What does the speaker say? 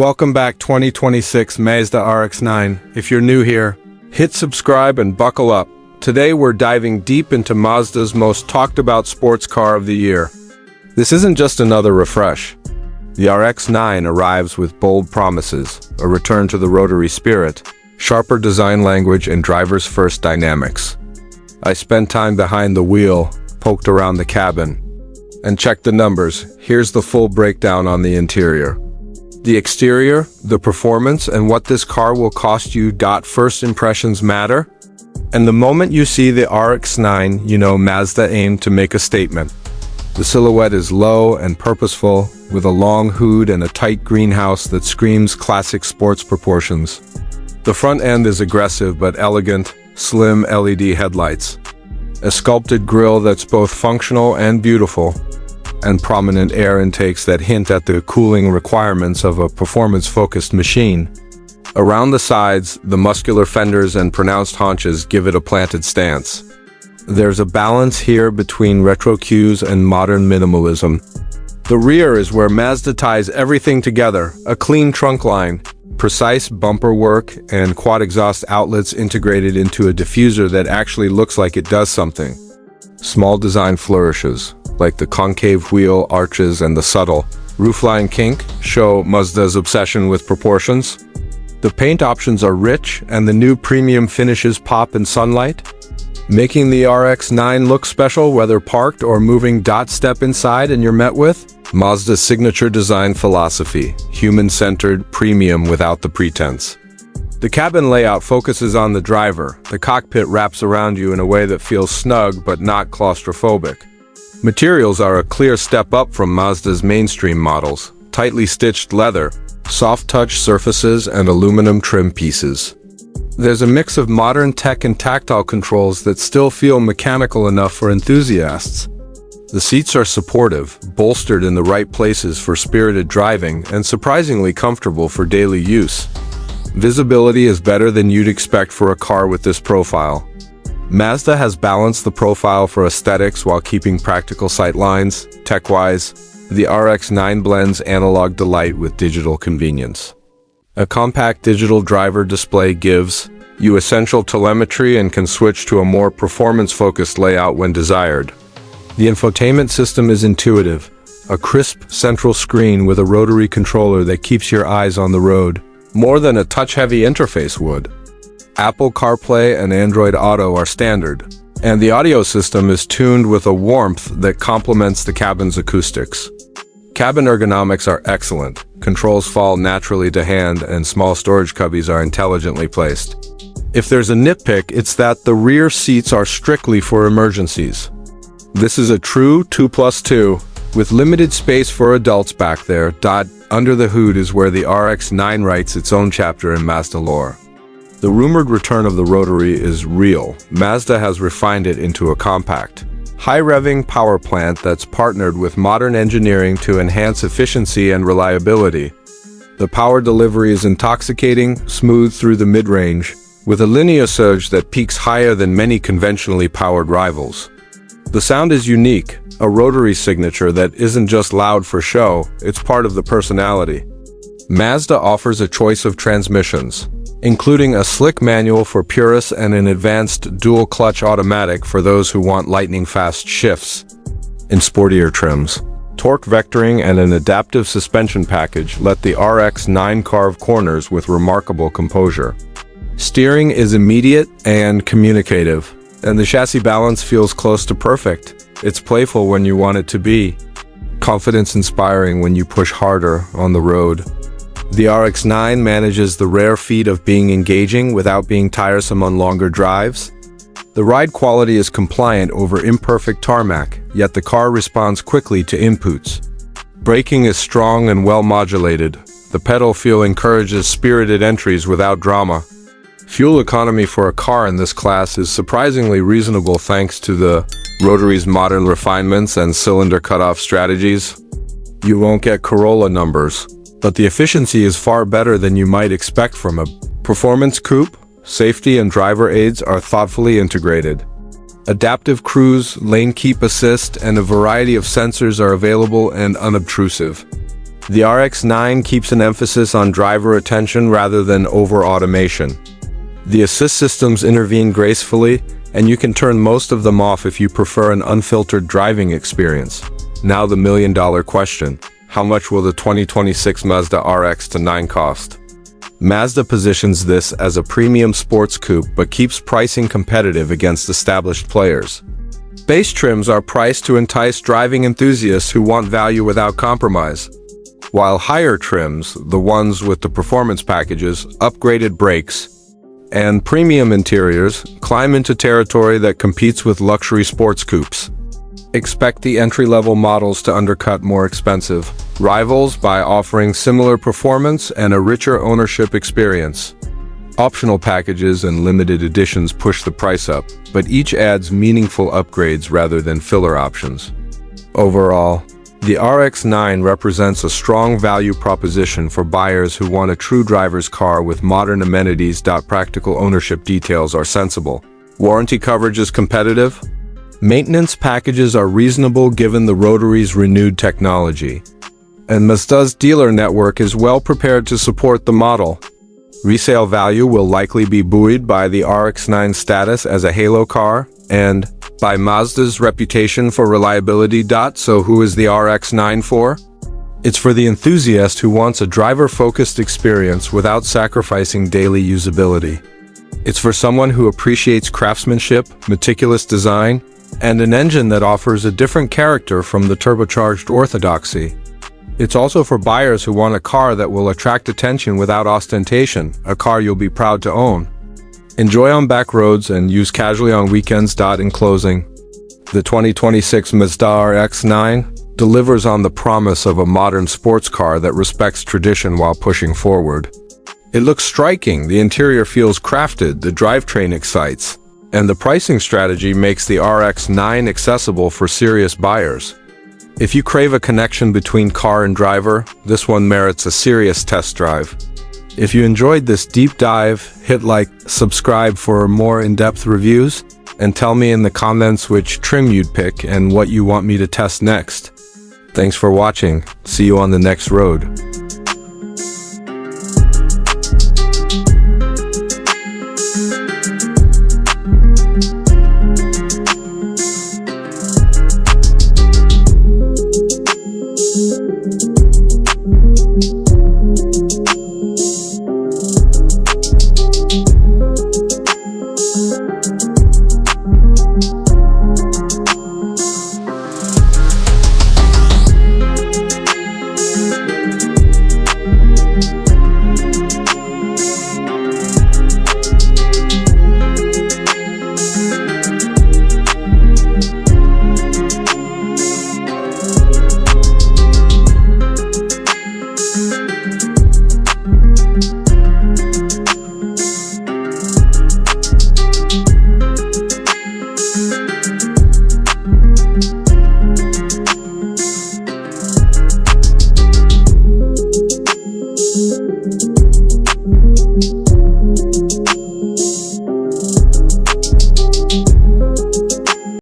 welcome back 2026 Mazda RX-9. If you're new here, hit subscribe and buckle up. Today we're diving deep into Mazda's most talked about sports car of the year. This isn't just another refresh. The RX-9 arrives with bold promises, a return to the rotary spirit, sharper design language, and driver's first dynamics. I spent time behind the wheel, poked around the cabin, and checked the numbers. Here's the full breakdown on the interior. The exterior, the performance, and what this car will cost you. First impressions matter. And the moment you see the RX-9, you know Mazda aimed to make a statement. The silhouette is low and purposeful, with a long hood and a tight greenhouse that screams classic sports proportions. The front end is aggressive but elegant, slim LED headlights, a sculpted grille that's both functional and beautiful, and prominent air intakes that hint at the cooling requirements of a performance-focused machine. Around the sides, the muscular fenders and pronounced haunches give it a planted stance. There's a balance here between retro cues and modern minimalism. The rear is where Mazda ties everything together, a clean trunk line, precise bumper work, and quad exhaust outlets integrated into a diffuser that actually looks like it does something. Small design flourishes, like the concave wheel arches and the subtle roofline kink, show Mazda's obsession with proportions. The paint options are rich, and the new premium finishes pop in sunlight, making the RX-9 look special whether parked or moving. Step inside and you're met with Mazda's signature design philosophy, human-centered, premium without the pretense. The cabin layout focuses on the driver. The cockpit wraps around you in a way that feels snug but not claustrophobic. Materials are a clear step up from Mazda's mainstream models: tightly stitched leather, soft touch surfaces, and aluminum trim pieces. There's a mix of modern tech and tactile controls that still feel mechanical enough for enthusiasts. The seats are supportive, bolstered in the right places for spirited driving, and surprisingly comfortable for daily use. Visibility is better than you'd expect for a car with this profile. Mazda has balanced the profile for aesthetics while keeping practical sight lines. Tech-wise, the RX-9 blends analog delight with digital convenience. A compact digital driver display gives you essential telemetry and can switch to a more performance-focused layout when desired. The infotainment system is intuitive, a crisp central screen with a rotary controller that keeps your eyes on the road, more than a touch-heavy interface would. Apple CarPlay and Android Auto are standard, and the audio system is tuned with a warmth that complements the cabin's acoustics. Cabin ergonomics are excellent. Controls fall naturally to hand, and small storage cubbies are intelligently placed. If there's a nitpick, it's that the rear seats are strictly for emergencies. This is a true 2+2, with limited space for adults back there. Under the hood is where the RX-9 writes its own chapter in Mazda lore. The rumored return of the rotary is real. Mazda has refined it into a compact, high-revving power plant that's partnered with modern engineering to enhance efficiency and reliability. The power delivery is intoxicating, smooth through the mid-range, with a linear surge that peaks higher than many conventionally powered rivals. The sound is unique, a rotary signature that isn't just loud for show, it's part of the personality. Mazda offers a choice of transmissions, including a slick manual for purists and an advanced dual-clutch automatic for those who want lightning-fast shifts. In sportier trims, torque vectoring and an adaptive suspension package let the RX-9 carve corners with remarkable composure. Steering is immediate and communicative, and the chassis balance feels close to perfect. It's playful when you want it to be, confidence-inspiring when you push harder on the road. The RX-9 manages the rare feat of being engaging without being tiresome on longer drives. The ride quality is compliant over imperfect tarmac, yet the car responds quickly to inputs. Braking is strong and well modulated. The pedal feel encourages spirited entries without drama. Fuel economy for a car in this class is surprisingly reasonable thanks to the rotary's modern refinements and cylinder cutoff strategies. You won't get Corolla numbers, but the efficiency is far better than you might expect from a performance coupe. Safety and driver aids are thoughtfully integrated. Adaptive cruise, lane keep assist, and a variety of sensors are available and unobtrusive. The RX-9 keeps an emphasis on driver attention rather than over-automation. The assist systems intervene gracefully, and you can turn most of them off if you prefer an unfiltered driving experience. Now the million-dollar question: how much will the 2026 Mazda RX-9 cost? Mazda positions this as a premium sports coupe but keeps pricing competitive against established players. Base trims are priced to entice driving enthusiasts who want value without compromise, while higher trims, the ones with the performance packages, upgraded brakes, and premium interiors, climb into territory that competes with luxury sports coupes. Expect the entry-level models to undercut more expensive rivals by offering similar performance and a richer ownership experience. Optional packages and limited editions push the price up, but each adds meaningful upgrades rather than filler options. Overall, the RX-9 represents a strong value proposition for buyers who want a true driver's car with modern amenities. Practical ownership details are sensible. Warranty coverage is competitive. Maintenance packages are reasonable given the Rotary's renewed technology. And Mazda's dealer network is well prepared to support the model. Resale value will likely be buoyed by the RX-9's status as a halo car and by Mazda's reputation for reliability. So who is the RX-9 for? It's for the enthusiast who wants a driver-focused experience without sacrificing daily usability. It's for someone who appreciates craftsmanship, meticulous design, and an engine that offers a different character from the turbocharged orthodoxy. It's also for buyers who want a car that will attract attention without ostentation, a car you'll be proud to own. Enjoy on back roads and use casually on weekends. In closing, the 2026 Mazda RX-9 delivers on the promise of a modern sports car that respects tradition while pushing forward. It looks striking, the interior feels crafted, the drivetrain excites, and the pricing strategy makes the RX-9 accessible for serious buyers. If you crave a connection between car and driver, this one merits a serious test drive. If you enjoyed this deep dive, hit like, subscribe for more in-depth reviews, and tell me in the comments which trim you'd pick and what you want me to test next. Thanks for watching. See you on the next road.